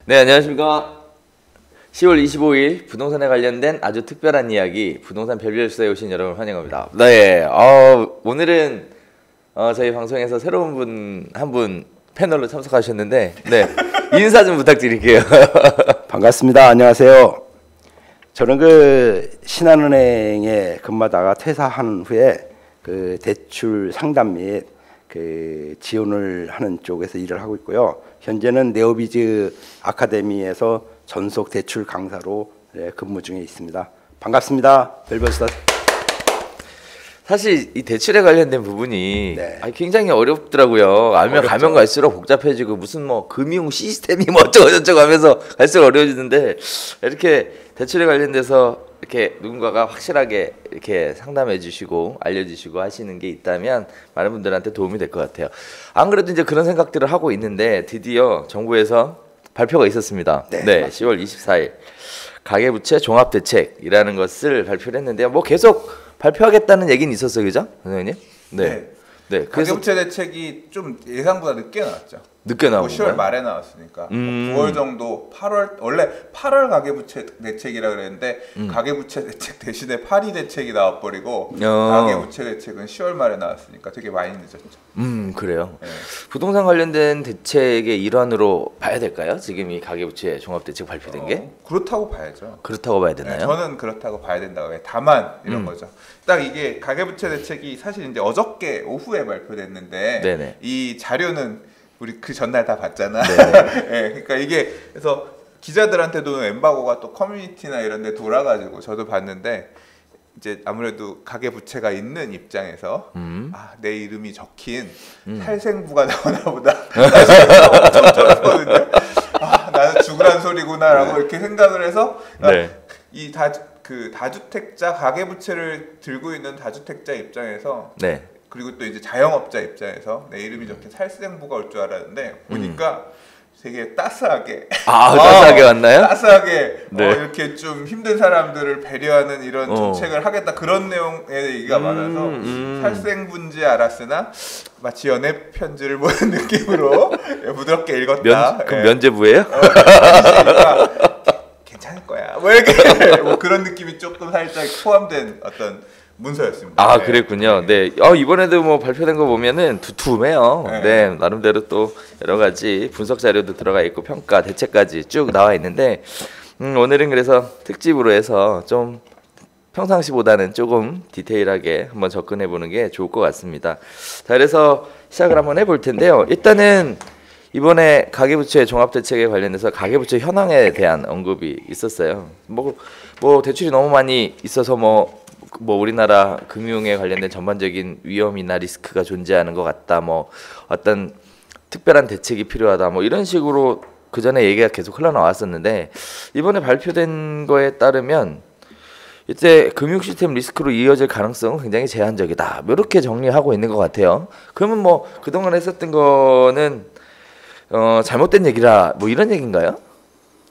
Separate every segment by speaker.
Speaker 1: 네, 안녕하십니까. 10월 25일 부동산에 관련된 아주 특별한 이야기, 부동산 별별수에 오신 여러분 환영합니다. 네, 오늘은 저희 방송에서 새로운 분 한 분 패널로 참석하셨는데, 네, 인사 좀 부탁드릴게요.
Speaker 2: 반갑습니다. 안녕하세요. 저는 신한은행에 근무하다가 퇴사한 후에 대출 상담 및 지원을 하는 쪽에서 일을 하고 있고요. 현재는 네오비즈 아카데미에서 전속 대출 강사로 근무 중에 있습니다. 반갑습니다. 별별수다.
Speaker 1: 사실 이 대출에 관련된 부분이
Speaker 2: 네.
Speaker 1: 굉장히 어렵더라고요. 알면
Speaker 2: 어렵죠.
Speaker 1: 가면 갈수록 복잡해지고 무슨 뭐 금융 시스템이 뭐 어쩌고 저쩌고 하면서 갈수록 어려워지는데, 이렇게 대출에 관련돼서 이렇게 누군가가 확실하게 이렇게 상담해 주시고 알려주시고 하시는 게 있다면 많은 분들한테 도움이 될 것 같아요. 안 그래도 이제 그런 생각들을 하고 있는데, 드디어 정부에서 발표가 있었습니다. 네, 10월 24일 가계부채 종합대책이라는 것을 발표를 했는데요. 뭐 계속 발표하겠다는 얘기는 있었어요, 그죠, 선생님?
Speaker 3: 네. 가계부채 대책이 좀 예상보다 늦게 나왔죠.
Speaker 1: 늦게 나온
Speaker 3: 10월
Speaker 1: 건가요?
Speaker 3: 말에 나왔으니까 9월 정도, 8월 원래 8월 가계부채 대책이라 그랬는데 가계부채 대책 대신에 파리 대책이 나와버리고 가계부채 대책은 10월 말에 나왔으니까 되게 많이 늦었죠.
Speaker 1: 그래요.
Speaker 3: 네.
Speaker 1: 부동산 관련된 대책의 일환으로 봐야 될까요? 지금 이 가계부채 종합대책 발표된 게?
Speaker 3: 그렇다고 봐야죠.
Speaker 1: 그렇다고 봐야
Speaker 3: 네,
Speaker 1: 되나요?
Speaker 3: 저는 그렇다고 봐야 된다고 해요. 다만 이런 거죠. 딱 이게 가계부채 대책이 사실 이제 어저께 오후에 발표됐는데
Speaker 1: 네네.
Speaker 3: 이 자료는 우리 그 전날 다 봤잖아.
Speaker 1: 네,
Speaker 3: 그러니까 이게 그래서 기자들한테도 엠바고가 또 커뮤니티나 이런 데 돌아가지고 저도 봤는데, 이제 아무래도 가계부채가 있는 입장에서 내 이름이 적힌 탈생부가 나오나 보다. 엄청 쫄았거든요. 나는 죽으란 소리구나라고 이렇게 생각을 해서 이 다주택자 가계부채를 들고 있는 다주택자 입장에서 그리고 또 이제 자영업자 입장에서 내 이름이 적힌 탈생부가 올 줄 알았는데 보니까 되게 따스하게
Speaker 1: 따스하게 왔나요?
Speaker 3: 따스하게 이렇게 좀 힘든 사람들을 배려하는 이런 정책을 하겠다, 그런 내용의 얘기가 많아서 탈생부인지 알았으나 마치 연애 편지를 보는 느낌으로 부드럽게 읽었다.
Speaker 1: 그럼 면제부예요?
Speaker 3: 괜찮을 거야. 뭐 이렇게 뭐 그런 느낌이 조금 살짝 포함된 어떤 문서였습니다.
Speaker 1: 그랬군요. 네. 이번에도 뭐 발표된 거 보면은 두툼해요. 네. 나름대로 또 여러 가지 분석 자료도 들어가 있고 평가, 대책까지 쭉 나와 있는데, 오늘은 그래서 특집으로 해서 좀 평상시보다는 조금 디테일하게 한번 접근해 보는 게 좋을 것 같습니다. 자, 그래서 시작을 한번 해볼 텐데요. 일단은 이번에 가계부채 종합대책에 관련해서 가계부채 현황에 대한 언급이 있었어요. 뭐 대출이 너무 많이 있어서 뭐 우리나라 금융에 관련된 전반적인 위험이나 리스크가 존재하는 것 같다, 뭐 어떤 특별한 대책이 필요하다, 뭐 이런 식으로 그 전에 얘기가 계속 흘러나왔었는데, 이번에 발표된 거에 따르면 이때 금융 시스템 리스크로 이어질 가능성은 굉장히 제한적이다, 뭐 이렇게 정리하고 있는 것 같아요. 그러면 뭐 그동안 했었던 거는 잘못된 얘기라, 뭐 이런 얘기인가요?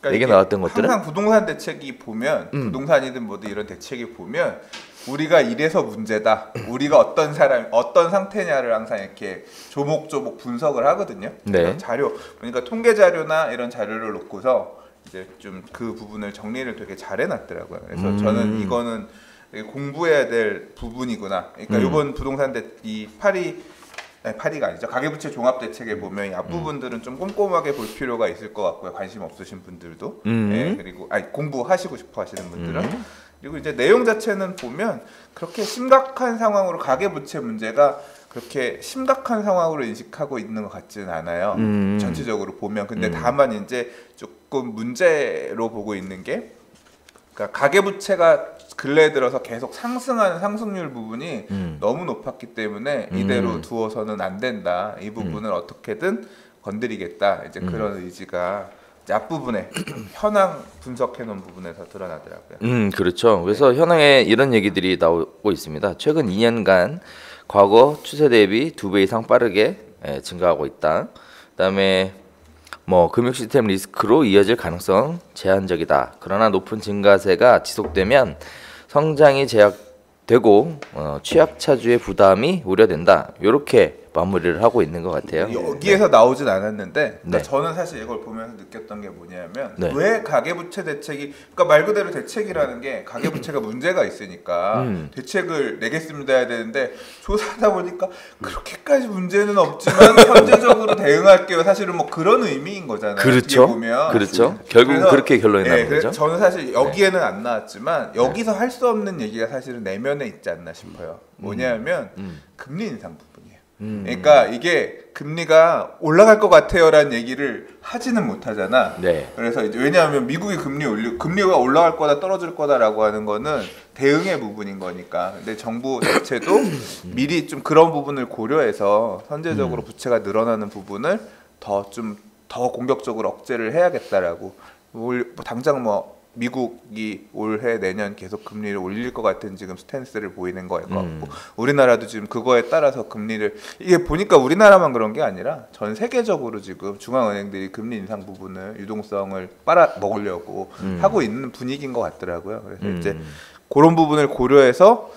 Speaker 3: 그러니까
Speaker 1: 얘기 나왔던 것들은
Speaker 3: 항상 부동산 대책이 보면 부동산이든 뭐든 이런 대책이 보면 우리가 이래서 문제다, 우리가 어떤 사람 어떤 상태냐를 항상 이렇게 조목조목 분석을 하거든요. 자료, 그러니까 통계 자료나 이런 자료를 놓고서 이제 좀 그 부분을 정리를 되게 잘 해놨더라고요. 그래서 저는 이거는 되게 공부해야 될 부분이구나. 그러니까 이번 부동산 이 파리가 아니죠. 가계부채 종합대책에 보면 이 앞부분들은 좀 꼼꼼하게 볼 필요가 있을 것 같고요. 관심 없으신 분들도 그리고 공부하시고 싶어 하시는 분들은. 그리고 이제 내용 자체는 보면 그렇게 심각한 상황으로, 가계부채 문제가 그렇게 심각한 상황으로 인식하고 있는 것 같지는 않아요. 전체적으로 보면. 근데 다만 이제 조금 문제로 보고 있는 게, 그러니까 가계부채가 근래 들어서 계속 상승하는 상승률 부분이 너무 높았기 때문에 이대로 두어서는 안 된다. 이 부분을 어떻게든 건드리겠다. 이제 그런 의지가 앞부분에 현황 분석해 놓은 부분에서 드러나더라고요.
Speaker 1: 그렇죠. 그래서 현황에 이런 얘기들이 나오고 있습니다. 최근 2년간 과거 추세 대비 2배 이상 빠르게 증가하고 있다. 그다음에 뭐 금융 시스템 리스크로 이어질 가능성 제한적이다. 그러나 높은 증가세가 지속되면 성장이 제약되고 취약차주의 부담이 우려된다. 이렇게 마무리를 하고 있는 것 같아요.
Speaker 3: 여기에서 나오진 않았는데 그러니까
Speaker 1: 네.
Speaker 3: 저는 사실 이걸 보면서 느꼈던 게 뭐냐면
Speaker 1: 네.
Speaker 3: 왜 가계부채 대책이 그러니까 말 그대로 대책이라는 게 가계부채가 문제가 있으니까 대책을 내겠습니다 해야 되는데 조사하다 보니까 그렇게까지 문제는 없지만 현재적으로 대응할게요. 사실은 뭐 그런 의미인 거잖아요.
Speaker 1: 그렇죠.
Speaker 3: 보면.
Speaker 1: 그렇죠. 결국 그렇게 결론이 나는 거죠.
Speaker 3: 저는 사실 여기에는 안 나왔지만 여기서 할 수 없는 얘기가 사실은 내면에 있지 않나 싶어요. 뭐냐면 금리 인상 부분이에요. 그러니까 이게 금리가 올라갈 것 같아요라는 얘기를 하지는 못하잖아.
Speaker 1: 네.
Speaker 3: 그래서 이제 왜냐하면 미국이 금리가 올라갈 거다 떨어질 거다라고 하는 거는 대응의 부분인 거니까. 근데 정부 자체도 미리 좀 그런 부분을 고려해서 선제적으로 부채가 늘어나는 부분을 더 공격적으로 억제를 해야겠다라고. 당장 뭐 미국이 올해 내년 계속 금리를 올릴 것 같은 지금 스탠스를 보이는 거일 것 같고 우리나라도 지금 그거에 따라서 금리를 이게 보니까 우리나라만 그런 게 아니라 전 세계적으로 지금 중앙은행들이 금리 인상 부분을 유동성을 빨아먹으려고 하고 있는 분위기인 것 같더라고요. 그래서 이제 그런 부분을 고려해서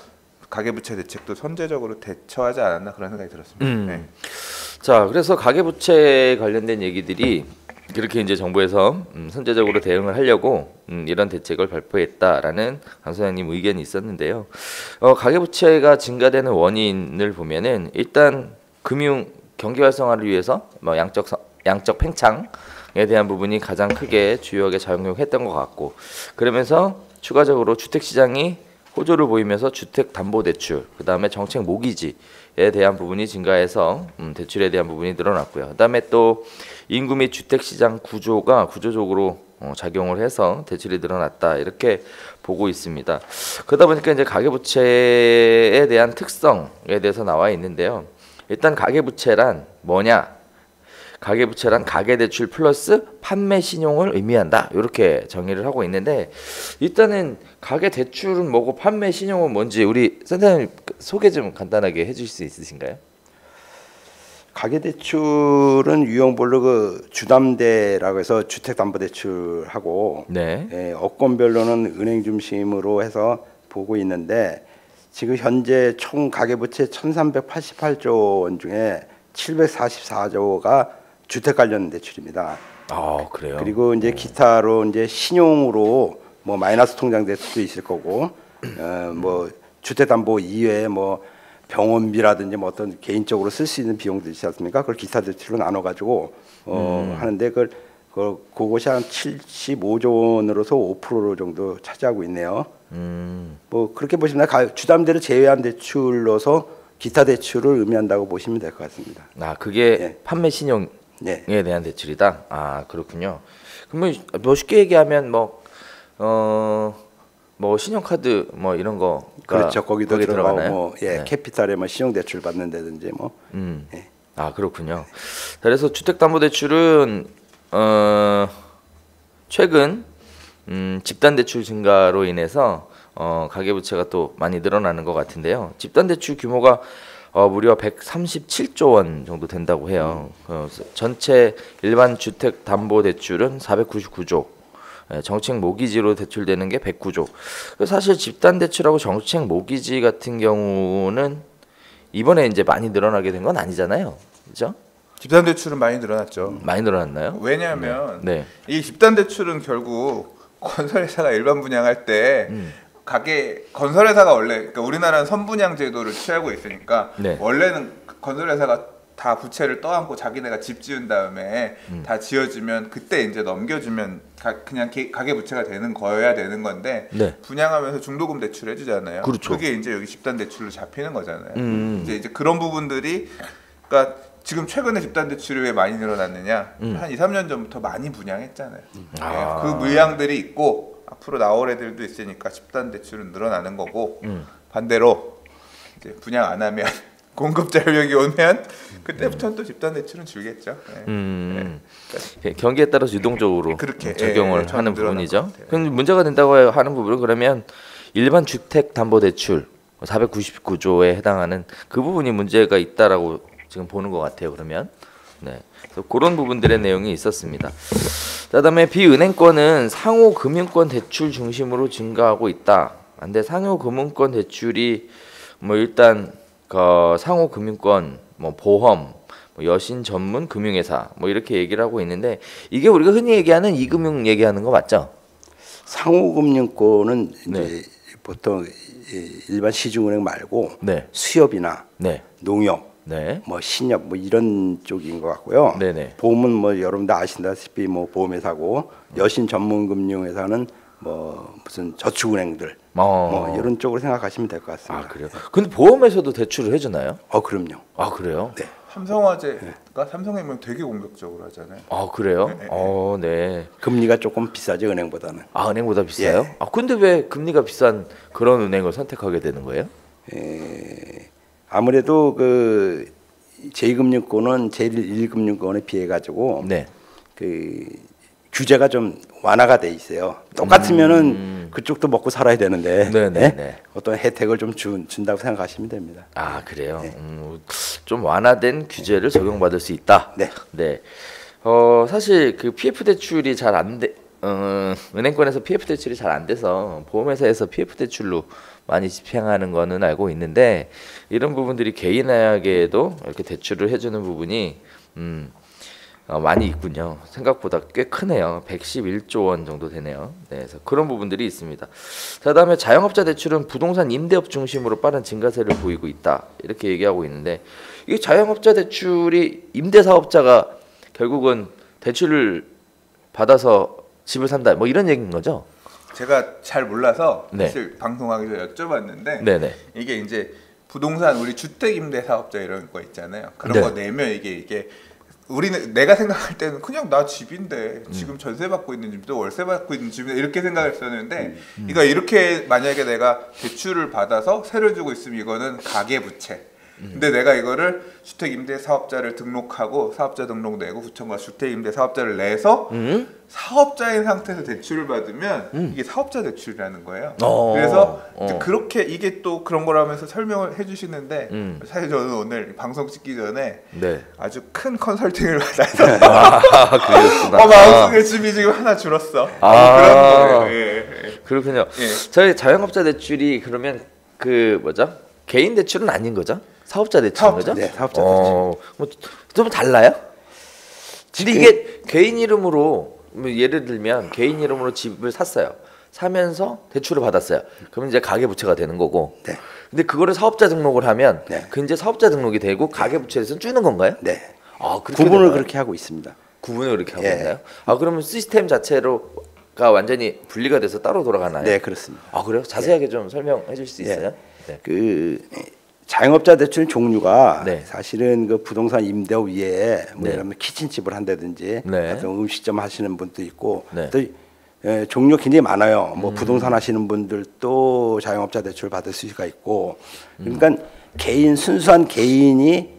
Speaker 3: 가계부채 대책도 선제적으로 대처하지 않았나 그런 생각이 들었습니다. 네.
Speaker 1: 자, 그래서 가계부채 관련된 얘기들이 그렇게 이제 정부에서 선제적으로 대응을 하려고 이런 대책을 발표했다라는 강 소장님 의견이 있었는데요. 가계부채가 증가되는 원인을 보면은 일단 금융 경기 활성화를 위해서 뭐 양적 팽창에 대한 부분이 가장 크게 주요하게 작용했던 것 같고, 그러면서 추가적으로 주택 시장이 호조를 보이면서 주택담보대출, 그 다음에 정책 모기지에 대한 부분이 증가해서 대출에 대한 부분이 늘어났고요. 그 다음에 또 인구 및 주택 시장 구조가 구조적으로 작용을 해서 대출이 늘어났다 이렇게 보고 있습니다. 그러다 보니까 이제 가계부채에 대한 특성에 대해서 나와 있는데요. 일단 가계부채란 뭐냐? 가계부채란 가계대출 플러스 판매 신용을 의미한다 이렇게 정의를 하고 있는데, 일단은 가계대출은 뭐고 판매 신용은 뭔지 우리 선생님 소개 좀 간단하게 해주실 수 있으신가요?
Speaker 2: 가계대출은 유형별로 그 주담대라고 해서 주택담보대출하고
Speaker 1: 네.
Speaker 2: 업권별로는 은행 중심으로 해서 보고 있는데, 지금 현재 총 가계부채 1,388조 원 중에 744조가 주택 관련 대출입니다.
Speaker 1: 아, 그래요?
Speaker 2: 그리고 이제 기타로 이제 신용으로 뭐 마이너스 통장 될 수도 있을 거고, 뭐 주택담보 이외에 뭐 병원비라든지 뭐 어떤 개인적으로 쓸 수 있는 비용들 있지 않습니까? 그걸 기타 대출로 나눠가지고 하는데 그것이 한 75조 원으로서 5% 정도 차지하고 있네요. 뭐 그렇게 보시면 주담대를 제외한 대출로서 기타 대출을 의미한다고 보시면 될 것 같습니다.
Speaker 1: 아, 그게
Speaker 2: 예.
Speaker 1: 판매 신용에
Speaker 2: 네.
Speaker 1: 대한 대출이다. 아, 그렇군요. 그러면 뭐 쉽게 얘기하면 뭐 신용카드 뭐 이런 거
Speaker 2: 그렇죠. 거기도 들어가고 뭐
Speaker 1: 네.
Speaker 2: 캐피탈에 뭐 신용 대출 받는다든지 뭐. 예.
Speaker 1: 아, 그렇군요. 그래서 주택담보대출은 최근 집단대출 증가로 인해서 가계부채가 또 많이 늘어나는 것 같은데요. 집단대출 규모가 무려 137조 원 정도 된다고 해요. 전체 일반 주택담보대출은 499조, 정책 모기지로 대출되는 게 109조. 사실 집단대출하고 정책 모기지 같은 경우는 이번에 이제 많이 늘어나게 된 건 아니잖아요, 그렇죠?
Speaker 3: 집단 대출은 많이 늘어났죠.
Speaker 1: 많이 늘어났나요?
Speaker 3: 왜냐하면
Speaker 1: 네.
Speaker 3: 이 집단 대출은 결국 건설회사가 일반 분양할 때 건설회사가 원래 그러니까 우리나라는 선분양 제도를 취하고 있으니까
Speaker 1: 네.
Speaker 3: 원래는 건설회사가 다 부채를 떠안고 자기네가 집 지은 다음에 다 지어주면 그때 이제 넘겨주면 그냥 가계부채가 되는 거여야 되는 건데
Speaker 1: 네.
Speaker 3: 분양하면서 중도금 대출 해주잖아요.
Speaker 1: 그렇죠.
Speaker 3: 그게 이제 여기 집단 대출로 잡히는 거잖아요. 이제 그런 부분들이 그러니까 지금 최근에 집단 대출이 왜 많이 늘어났느냐? 한 2, 3년 전부터 많이 분양했잖아요.
Speaker 1: 아.
Speaker 3: 그 물량들이 있고 앞으로 나올 애들도 있으니까 집단 대출은 늘어나는 거고 반대로 이제 분양 안 하면 공급 잔력이 오면 그때부터는 또 집단 대출은 줄겠죠. 네.
Speaker 1: 경기에 따라서 유동적으로
Speaker 3: 그렇게
Speaker 1: 적용을 하는 부분이죠.
Speaker 3: 네.
Speaker 1: 그럼 문제가 된다고 하는 부분은 그러면 일반 주택담보대출 499조에 해당하는 그 부분이 문제가 있다라고 지금 보는 것 같아요. 그러면 네, 그래서 그런 부분들의 내용이 있었습니다. 그다음에 비은행권은 상호금융권 대출 중심으로 증가하고 있다. 근데 상호금융권 대출이 뭐 일단 상호금융권 뭐 보험, 뭐 여신 전문 금융회사 뭐 이렇게 얘기를 하고 있는데 이게 우리가 흔히 얘기하는 이금융 얘기하는 거 맞죠?
Speaker 2: 상호금융권은
Speaker 1: 네.
Speaker 2: 이제 보통 일반 시중은행 말고
Speaker 1: 네.
Speaker 2: 수협이나
Speaker 1: 네.
Speaker 2: 농협,
Speaker 1: 네.
Speaker 2: 뭐 신협 뭐 이런 쪽인 것 같고요.
Speaker 1: 네네.
Speaker 2: 보험은 뭐 여러분들 아신다시피 뭐 보험회사고 여신 전문금융회사는 뭐 무슨 저축은행들 뭐 이런 쪽으로 생각하시면 될 것 같습니다.
Speaker 1: 아 그래요? 근데 보험에서도 대출을 해주나요?
Speaker 2: 그럼요.
Speaker 1: 아 그래요?
Speaker 2: 네.
Speaker 3: 삼성화재가 삼성생명 되게 공격적으로 하잖아요.
Speaker 1: 아 그래요? 네.
Speaker 2: 금리가 조금 비싸죠 은행보다는.
Speaker 1: 아 은행보다 비싸요?
Speaker 2: 예.
Speaker 1: 아 근데 왜 금리가 비싼 그런 은행을 선택하게 되는 거예요?
Speaker 2: 아무래도 그 제2금융권은 제1금융권에 비해 가지고
Speaker 1: 네.
Speaker 2: 그 규제가 좀 완화가 돼 있어요. 똑같으면은 그쪽도 먹고 살아야 되는데
Speaker 1: 네네네.
Speaker 2: 어떤 혜택을 좀 준다고 생각하시면 됩니다.
Speaker 1: 아 그래요?
Speaker 2: 네.
Speaker 1: 좀 완화된 규제를 적용받을 수 있다.
Speaker 2: 네.
Speaker 1: 네. 사실 그 PF 대출이 잘 안 돼. 은행권에서 PF 대출이 잘 안 돼서 보험회사에서 PF 대출로 많이 집행하는 거는 알고 있는데 이런 부분들이 개인에게도 이렇게 대출을 해주는 부분이 많이 있군요. 생각보다 꽤 크네요. 111조 원 정도 되네요. 네, 그래서 그런 부분들이 있습니다. 자, 그다음에 자영업자 대출은 부동산 임대업 중심으로 빠른 증가세를 보이고 있다. 이렇게 얘기하고 있는데 이게 자영업자 대출이 임대사업자가 결국은 대출을 받아서 집을 산다. 뭐 이런 얘기인 거죠?
Speaker 3: 제가 잘 몰라서
Speaker 1: 네.
Speaker 3: 사실 방송하기 전에 여쭤봤는데
Speaker 1: 네네.
Speaker 3: 이게 이제 부동산 우리 주택임대사업자 이런 거 있잖아요. 그런
Speaker 1: 네.
Speaker 3: 거 내면 이게 우리는 내가 생각할 때는 그냥 나 집인데 지금 전세 받고 있는 집도 월세 받고 있는 집인데 이렇게 생각했었는데 그러니까 이렇게 만약에 내가 대출을 받아서 세를 주고 있으면 이거는 가계부채. 근데 내가 이거를 주택임대사업자를 등록하고 사업자 등록 내고 구청과 주택임대사업자를 내서 사업자인 상태에서 대출을 받으면 이게 사업자 대출이라는 거예요. 그래서 이제 그렇게 이게 또 그런 거라면서 설명을 해주시는데 사실 저는 오늘 방송 찍기 전에
Speaker 1: 네.
Speaker 3: 아주 큰 컨설팅을 받아서
Speaker 1: 그렇구나.
Speaker 3: 마음속에 집이 지금 하나 줄었어. 그런 거예요. 예.
Speaker 1: 그렇군요.
Speaker 3: 예.
Speaker 1: 저희 자영업자 대출이 그러면 그 뭐죠? 개인 대출은 아닌 거죠? 사업자 대출인 거죠?
Speaker 2: 네, 사업자
Speaker 1: 뭐좀 달라요? 근데 이게 개인 이름으로 뭐 예를 들면 개인 이름으로 집을 샀어요. 사면서 대출을 받았어요. 그러면 이제 가계부채가 되는 거고.
Speaker 2: 네.
Speaker 1: 근데 그거를 사업자 등록을 하면
Speaker 2: 네.
Speaker 1: 그 이제 사업자 등록이 되고 가계부채에서는 주는 건가요?
Speaker 2: 네.
Speaker 1: 아,
Speaker 2: 구분을
Speaker 1: 되나요?
Speaker 2: 그렇게 하고 있습니다.
Speaker 1: 구분을 그렇게 하고
Speaker 2: 예.
Speaker 1: 있나요? 아 그러면 시스템 자체로가 완전히 분리가 돼서 따로 돌아가나요?
Speaker 2: 네, 그렇습니다.
Speaker 1: 아 그래요? 자세하게 좀 설명해 주실 수 있어요? 네.
Speaker 2: 그 자영업자 대출 종류가
Speaker 1: 네.
Speaker 2: 사실은 그 부동산 임대업 위에 뭐
Speaker 1: 네.
Speaker 2: 예를 들면 키친집을 한다든지
Speaker 1: 네.
Speaker 2: 어떤 음식점 하시는 분도 있고
Speaker 1: 네.
Speaker 2: 또 종류 굉장히 많아요. 뭐 부동산 하시는 분들도 자영업자 대출 받을 수가 있고 그러니까 개인 순수한 개인이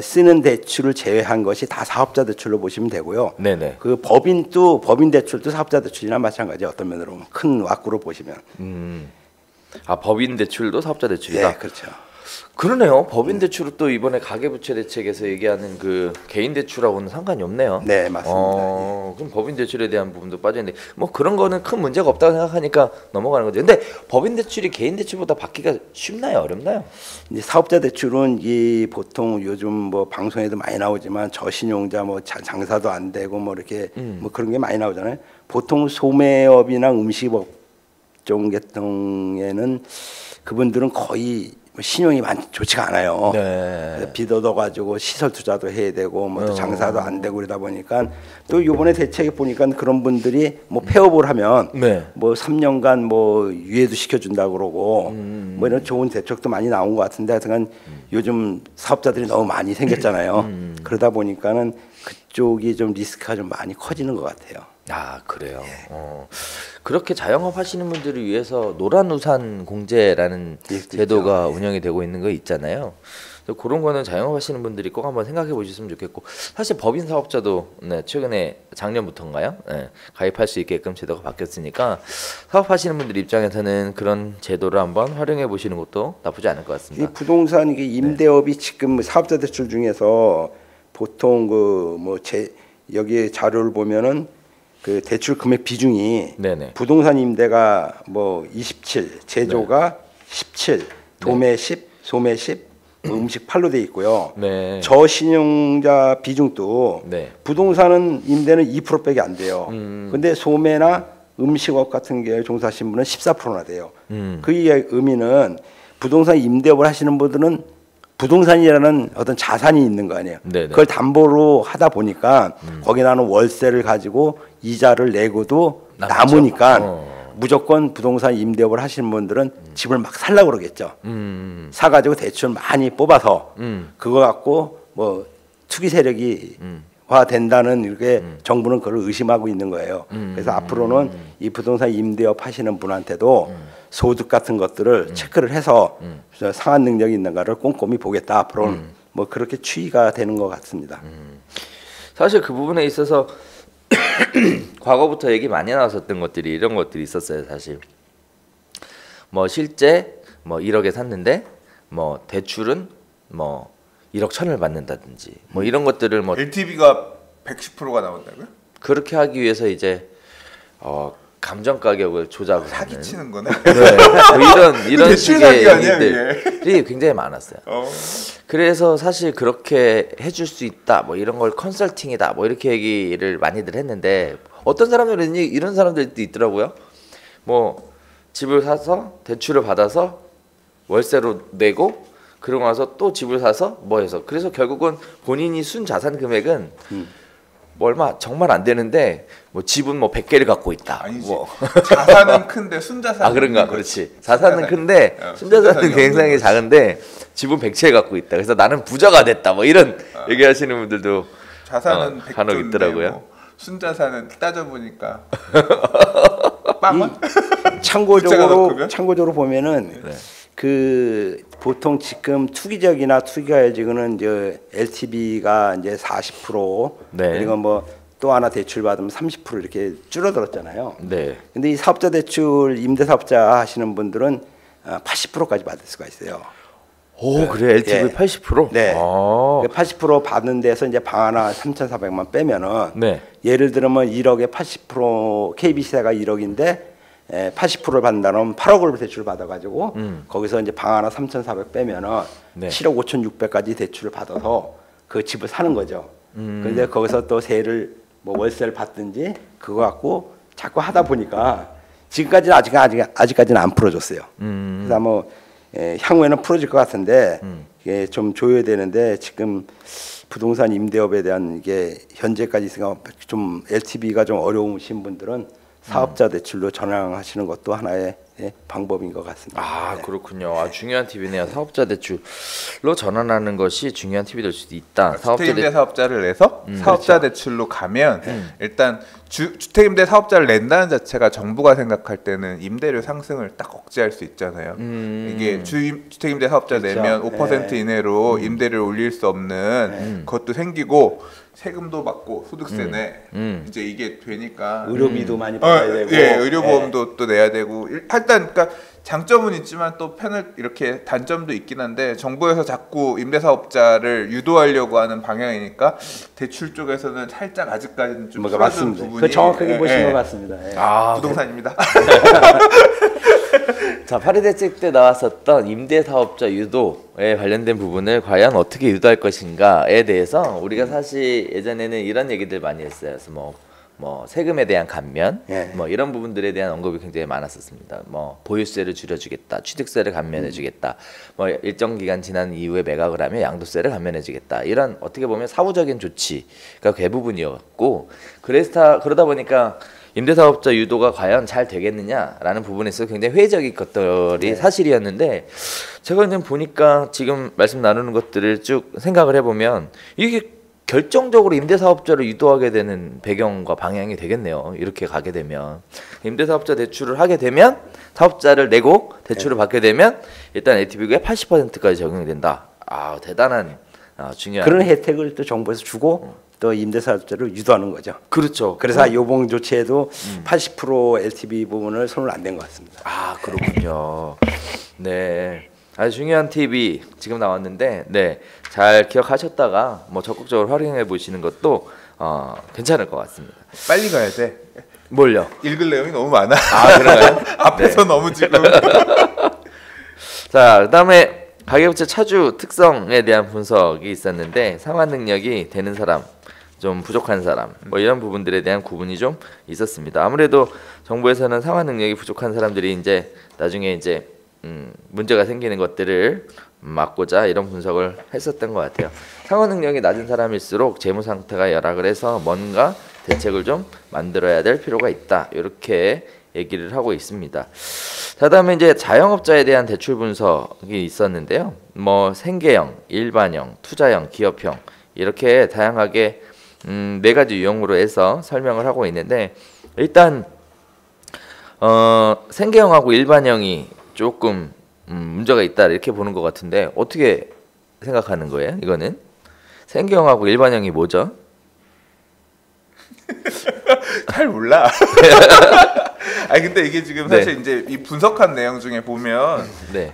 Speaker 2: 쓰는 대출을 제외한 것이 다 사업자 대출로 보시면 되고요.
Speaker 1: 네네.
Speaker 2: 그 법인 대출도 사업자 대출이나 마찬가지 어떤 면으로 큰 왁구로 보시면.
Speaker 1: 아 법인 대출도 사업자 대출이다.
Speaker 2: 네, 그렇죠.
Speaker 1: 그러네요. 법인 대출은 또 이번에 가계부채 대책에서 얘기하는 그 개인 대출하고는 상관이 없네요.
Speaker 2: 네, 맞습니다.
Speaker 1: 그럼 법인 대출에 대한 부분도 빠져있는데 뭐 그런 거는 큰 문제가 없다고 생각하니까 넘어가는 거죠. 근데 법인 대출이 개인 대출보다 받기가 쉽나요? 어렵나요?
Speaker 2: 이제 사업자 대출은 이 보통 요즘 뭐 방송에도 많이 나오지만 저신용자 뭐 장사도 안 되고 뭐 이렇게 뭐 그런 게 많이 나오잖아요. 보통 소매업이나 음식업종 계통에는 그분들은 거의 신용이 좋지가 않아요.
Speaker 1: 네.
Speaker 2: 빚 얻어가지고 시설 투자도 해야 되고 뭐 또 장사도 안 되고 그러다 보니까 또 이번에 대책에 보니까 그런 분들이 뭐 폐업을 하면
Speaker 1: 네.
Speaker 2: 뭐 3년간 뭐 유예도 시켜준다 그러고 뭐 이런 좋은 대책도 많이 나온 것 같은데 하여튼 요즘 사업자들이 너무 많이 생겼잖아요. 그러다 보니까는 그쪽이 좀 리스크가 좀 많이 커지는 것 같아요.
Speaker 1: 아 그래요. 그렇게 자영업 하시는 분들을 위해서 노란우산 공제라는 제도가
Speaker 2: 있죠.
Speaker 1: 운영이 되고 있는 거 있잖아요. 그래서 그런 거는 자영업 하시는 분들이 꼭 한번 생각해 보셨으면 좋겠고 사실 법인 사업자도 네, 최근에 작년부터인가요? 네, 가입할 수 있게끔 제도가 바뀌었으니까 사업하시는 분들 입장에서는 그런 제도를 한번 활용해 보시는 것도 나쁘지 않을 것
Speaker 2: 이
Speaker 1: 같습니다.
Speaker 2: 부동산 이게 임대업이 지금 사업자 대출 중에서 보통 그 뭐 여기 자료를 보면은 그 대출 금액 비중이
Speaker 1: 네네.
Speaker 2: 부동산 임대가 뭐 27, 제조가 17, 도매 10, 소매 10, 음식 팔로 돼 있고요.
Speaker 1: 네.
Speaker 2: 저신용자 비중도
Speaker 1: 네.
Speaker 2: 부동산은 임대는 2%밖에 안 돼요. 근데 소매나 음식업 같은 게 종사하시는 분은 14%나 돼요. 그 의미는 부동산 임대업을 하시는 분들은 부동산이라는 어떤 자산이 있는 거 아니에요.
Speaker 1: 네네.
Speaker 2: 그걸 담보로 하다 보니까 거기 나는 월세를 가지고 이자를 내고도 남으니까 무조건 부동산 임대업을 하시는 분들은 집을 막 살려고 그러겠죠. 사가지고 대출 많이 뽑아서 그거 갖고 뭐 투기 세력이 화된다는 이렇게 정부는 그걸 의심하고 있는 거예요. 그래서 앞으로는 이 부동산 임대업 하시는 분한테도 소득 같은 것들을 체크를 해서 상환 능력이 있는가를 꼼꼼히 보겠다. 앞으로는 뭐 그렇게 추이가 되는 것 같습니다.
Speaker 1: 사실 그 부분에 있어서 과거부터 얘기 많이 나왔었던 것들이 이런 것들이 있었어요. 사실 뭐 실제 뭐 1억에 샀는데 뭐 대출은 뭐 1억 1,000을 받는다든지 뭐 이런 것들을 뭐
Speaker 3: LTV가 110%가 나온다고요?
Speaker 1: 그렇게 하기 위해서 이제 감정 가격을 조작을
Speaker 3: 사기치는 거네.
Speaker 1: 네. 뭐 이런 식의
Speaker 3: 아니야,
Speaker 1: 얘기들이 굉장히 많았어요. 그래서 사실 그렇게 해줄 수 있다, 뭐 이런 걸 컨설팅이다, 뭐 이렇게 얘기를 많이들 했는데 어떤 사람들은 이런 사람들도 있더라고요. 뭐 집을 사서 대출을 받아서 월세로 내고 그러고 나서 또 집을 사서 뭐 해서 그래서 결국은 본인이 순 자산 금액은 뭐 얼마 정말 안 되는데 뭐 집은 뭐 100개를 갖고 있다.
Speaker 3: 아니지.
Speaker 1: 뭐.
Speaker 3: 자산은 큰데 순자산.
Speaker 1: 그런가 그렇지. 자산은 큰데 순자산은 굉장히 작은데 집은 100채 갖고 있다. 그래서 나는 부자가 됐다. 뭐 이런 얘기하시는 분들도
Speaker 3: 자산은
Speaker 1: 간혹 있더라고요.
Speaker 3: 뭐 순자산은 따져 보니까 빵원.
Speaker 2: 참고적으로 보면은
Speaker 1: 네.
Speaker 2: 그 보통 지금 투기적이나 투기가해지고는 이제 LTV가 이제 40%
Speaker 1: 네.
Speaker 2: 그리고 뭐 또 하나 대출 받으면 30% 이렇게 줄어들었잖아요.
Speaker 1: 네.
Speaker 2: 근데 이 사업자 대출 임대사업자 하시는 분들은 80%까지 받을 수가 있어요.
Speaker 1: 오 그래 LTV 80%?
Speaker 2: 네.
Speaker 1: 아.
Speaker 2: 80% 받는 데서 이제 방 하나 3,400만 빼면은
Speaker 1: 네.
Speaker 2: 예를 들면 1억에 80% KB세가 1억인데 80%를 받는다면 8억을 대출을 받아가지고 거기서 이제 방 하나 3,400 빼면은
Speaker 1: 네.
Speaker 2: 7억 5,600까지 대출을 받아서 그 집을 사는 거죠. 그런데 거기서 또 세를 뭐 월세를 받든지 그거 갖고 자꾸 하다 보니까 지금까지는 아직까지는 안 풀어줬어요. 그래서 뭐 향후에는 풀어질 것 같은데 이게 좀 조여야 되는데 지금 부동산 임대업에 대한 이게 현재까지 있으니까 좀 LTV가 좀 어려우신 분들은 사업자 대출로 전환하시는 것도 하나의 방법인 것 같습니다.
Speaker 1: 아 그렇군요. 중요한 팁이네요. 사업자 대출로 전환하는 것이 중요한 팁이 될 수도 있다.
Speaker 3: 주택임대 사업자를 내서 사업자
Speaker 2: 그렇죠.
Speaker 3: 대출로 가면 일단 주택임대 사업자를 낸다는 자체가 정부가 생각할 때는 임대료 상승을 딱 억제할 수 있잖아요. 이게 주택임대 사업자
Speaker 2: 그렇죠.
Speaker 3: 내면 5% 이내로 임대료를 올릴 수 없는 것도 생기고 세금도 받고 소득세 내 이제 이게 되니까
Speaker 2: 의료비도 많이 받아야 되고
Speaker 3: 의료보험도 또 내야 되고 일단 그러니까 장점은 있지만 또 이렇게 단점도 있긴 한데 정부에서 자꾸 임대사업자를 유도하려고 하는 방향이니까 대출 쪽에서는 살짝 아직까지는 좀 줄어든 부분이
Speaker 2: 그 정확하게 보신 것 같습니다.
Speaker 3: 부동산입니다.
Speaker 1: 자, 파리 대책 때 나왔었던 임대사업자 유도에 관련된 부분을 과연 어떻게 유도할 것인가에 대해서 우리가 사실 예전에는 이런 얘기들 많이 했어요. 그래서 뭐 세금에 대한 감면, 뭐 이런 부분들에 대한 언급이 굉장히 많았었습니다. 뭐 보유세를 줄여주겠다, 취득세를 감면해주겠다, 뭐 일정 기간 지난 이후에 매각을 하면 양도세를 감면해주겠다. 이런 어떻게 보면 사후적인 조치가 대부분이었고, 그러다 보니까 임대사업자 유도가 과연 잘 되겠느냐라는 부분에서 굉장히 회의적인 것들이 사실이었는데 제가 그냥 보니까 지금 말씀 나누는 것들을 쭉 생각을 해보면 이게 결정적으로 임대사업자를 유도하게 되는 배경과 방향이 되겠네요. 이렇게 가게 되면 임대사업자 대출을 하게 되면 사업자를 내고 대출을 받게 되면 일단 LTV가 80%까지 적용이 된다. 대단한 중요한
Speaker 2: 그런 혜택을 또 정부에서 주고 또 임대사업자를 유도하는 거죠.
Speaker 1: 그렇죠.
Speaker 2: 그래서 요번 조치에도 80% LTV 부분을 손을 안 댄 것 같습니다.
Speaker 1: 그렇군요. 네. 아주 중요한 팁이 지금 나왔는데 잘 기억하셨다가 뭐 적극적으로 활용해 보시는 것도 괜찮을 것 같습니다.
Speaker 3: 빨리 가야 돼.
Speaker 1: 뭘요?
Speaker 3: 읽을 내용이 너무 많아.
Speaker 1: 그런가요?
Speaker 3: 앞에서 너무 지금.
Speaker 1: 자, 그다음에 가계부채 차주 특성에 대한 분석이 있었는데 상환 능력이 되는 사람, 좀 부족한 사람, 뭐 이런 부분들에 대한 구분이 좀 있었습니다. 아무래도 정부에서는 상환 능력이 부족한 사람들이 이제 나중에 이제 문제가 생기는 것들을 막고자 이런 분석을 했었던 것 같아요. 상환 능력이 낮은 사람일수록 재무 상태가 열악을 해서 뭔가 대책을 좀 만들어야 될 필요가 있다. 이렇게 얘기를 하고 있습니다. 자, 다음에 이제 자영업자에 대한 대출 분석이 있었는데요. 뭐 생계형, 일반형, 투자형, 기업형 이렇게 다양하게 4가지 유형으로 해서 설명을 하고 있는데 일단 생계형하고 일반형이 조금 문제가 있다 이렇게 보는 것 같은데 어떻게 생각하는 거예요? 이거는 생계형하고 일반형이 뭐죠?
Speaker 3: 잘 몰라. 아니 근데 이게 지금 사실 이제 이 분석한 내용 중에 보면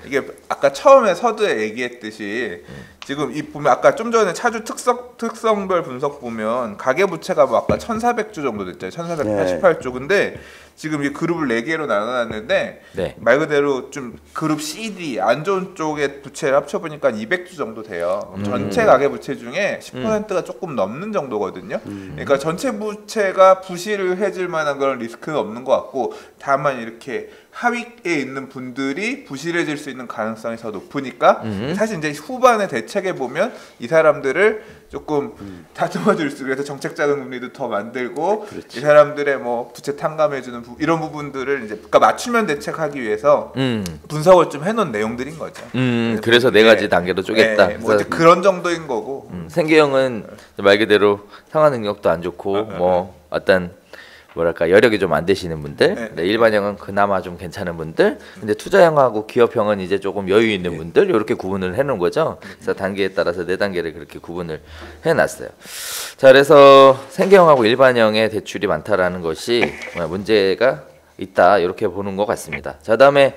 Speaker 3: 이게 아까 처음에 서두에 얘기했듯이 지금 이 보면 아까 좀 전에 차주 특성별 분석 보면 가계부채가 뭐 아까 1,400조 정도 됐잖아요. 1,488조. 근데 지금 이 그룹을 4개로 나눠놨는데 말 그대로 좀 그룹 C, D 안 좋은 쪽의 부채를 합쳐보니까 200조 정도 돼요. 전체 가계부채 중에 10%가 조금 넘는 정도거든요. 그러니까 전체 부채가 부실을 해질 만한 그런 리스크는 없는 것 같고 다만 이렇게 하위에 있는 분들이 부실해질 수 있는 가능성이 더 높으니까 사실 이제 후반에 대책에 보면 이 사람들을 조금 다듬어줄 수 그래서 정책자금리도 더 만들고 이 사람들의 뭐 부채 탕감해주는 이런 부분들을 이제 그러니까 맞춤형 대책하기 위해서 분석을 좀 해놓은 내용들인 거죠.
Speaker 1: 그래서 4가지 단계로 쪼갰다.
Speaker 3: 뭐 이제 그런 정도인 거고.
Speaker 1: 생계형은 말 그대로 상환 능력도 안 좋고 뭐 어떤 뭐랄까 여력이 좀 안 되시는 분들, 일반형은 그나마 좀 괜찮은 분들, 근데 투자형하고 기업형은 이제 조금 여유 있는 분들 이렇게 구분을 해놓은 거죠. 그래서 단계에 따라서 4단계를 그렇게 구분을 해놨어요. 자, 그래서 생계형하고 일반형의 대출이 많다라는 것이 문제가 있다 이렇게 보는 것 같습니다. 자, 다음에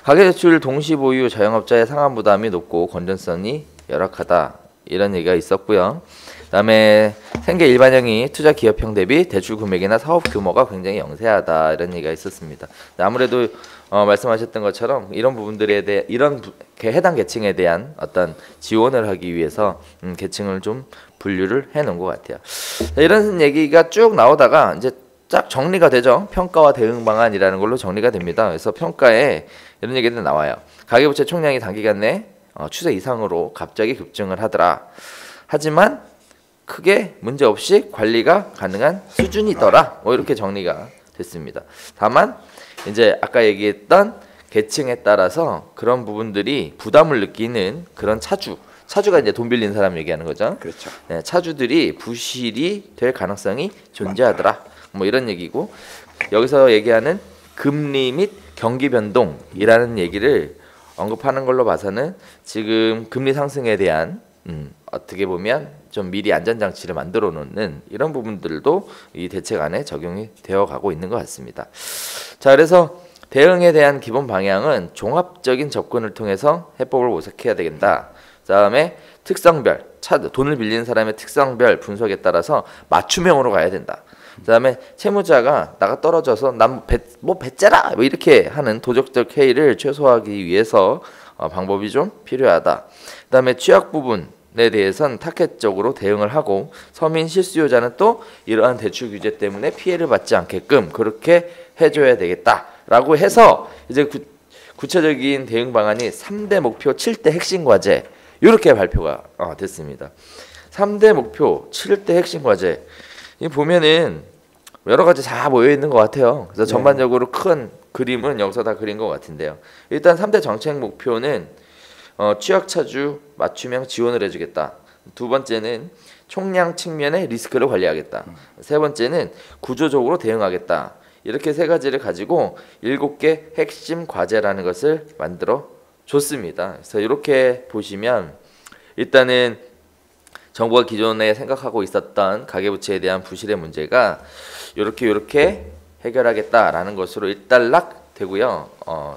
Speaker 1: 가계대출 동시보유 자영업자의 상환 부담이 높고 건전성이 열악하다 이런 얘기가 있었고요. 그다음에 생계 일반형이 투자 기업형 대비 대출 금액이나 사업 규모가 굉장히 영세하다 이런 얘기가 있었습니다. 아무래도 말씀하셨던 것처럼 이런 부분들에 대해 이런 해당 계층에 대한 어떤 지원을 하기 위해서 계층을 좀 분류를 해놓은 것 같아요. 자, 이런 얘기가 쭉 나오다가 이제 쫙 정리가 되죠. 평가와 대응 방안이라는 걸로 정리가 됩니다. 그래서 평가에 이런 얘기도 나와요. 가계부채 총량이 단기간 내 추세 이상으로 갑자기 급증을 하더라. 하지만 크게 문제없이 관리가 가능한 수준이더라. 뭐 이렇게 정리가 됐습니다. 다만 이제 아까 얘기했던 계층에 따라서 그런 부분들이 부담을 느끼는 그런 차주가 이제 돈 빌린 사람 얘기하는 거죠.
Speaker 2: 그렇죠.
Speaker 1: 네, 차주들이 부실이 될 가능성이 존재하더라. 뭐 이런 얘기고 여기서 얘기하는 금리 및 경기 변동이라는 얘기를 언급하는 걸로 봐서는 지금 금리 상승에 대한 어떻게 보면 좀 미리 안전장치를 만들어 놓는 이런 부분들도 이 대책 안에 적용이 되어 가고 있는 것 같습니다. 자, 그래서 대응에 대한 기본 방향은 종합적인 접근을 통해서 해법을 모색해야 되겠다. 그다음에 특성별, 돈을 빌리는 사람의 특성별 분석에 따라서 맞춤형으로 가야 된다. 그다음에 채무자가 나가 떨어져서 난 배째라 뭐 이렇게 하는 도덕적 해이를 최소화하기 위해서 방법이 좀 필요하다. 그다음에 취약 부분에 대해서는 타겟적으로 대응을 하고 서민 실수요자는 또 이러한 대출 규제 때문에 피해를 받지 않게끔 그렇게 해줘야 되겠다라고 해서 이제 구체적인 대응 방안이 3대 목표 7대 핵심 과제 이렇게 발표가 됐습니다. 3대 목표 7대 핵심 과제 이 보면은 여러 가지 다 모여 있는 것 같아요. 그래서 전반적으로 큰 그림은 여기서 다 그린 것 같은데요. 일단 3대 정책 목표는 취약차주 맞춤형 지원을 해주겠다. 두 번째는 총량 측면의 리스크를 관리하겠다. 세 번째는 구조적으로 대응하겠다. 이렇게 3가지를 가지고 7개 핵심 과제라는 것을 만들어 줬습니다. 그래서 이렇게 보시면 일단은 정부가 기존에 생각하고 있었던 가계부채에 대한 부실의 문제가 이렇게 해결하겠다라는 것으로 일단락 되고요.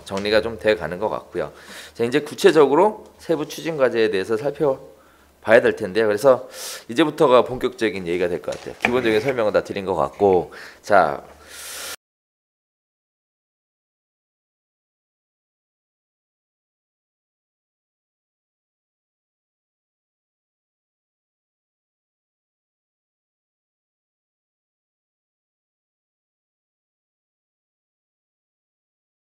Speaker 1: 정리가 좀 돼 가는 것 같고요. 자, 이제 구체적으로 세부 추진 과제에 대해서 살펴봐야 될 텐데요. 그래서 이제부터가 본격적인 얘기가 될 것 같아요. 기본적인 설명은 다 드린 것 같고, 자,